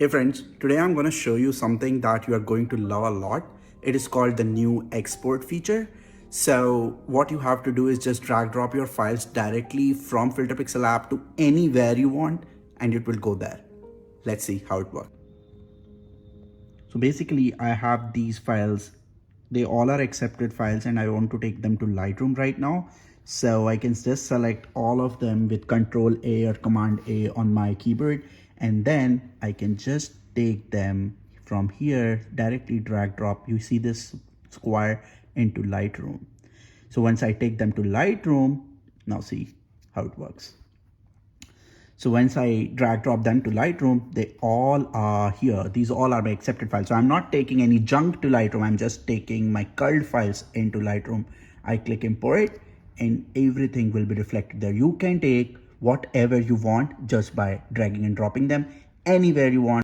Hey friends, today I'm going to show you something that you are going to love a lot. It is called the new export feature. So what you have to do is just drag drop your files directly from FilterPixel app to anywhere you want and it will go there. Let's see how it works. So basically I have these files. They all are accepted files and I want to take them to Lightroom right now. So I can just select all of them with Control A or Command A on my keyboard. And then I can just take them from here, directly drag drop. You see this square into Lightroom. So once I take them to Lightroom, now see how it works. So once I drag drop them to Lightroom, they all are here. These all are my accepted files. So I'm not taking any junk to Lightroom. I'm just taking my culled files into Lightroom. I click import and everything will be reflected there. You can take whatever you want just by dragging and dropping them anywhere you want.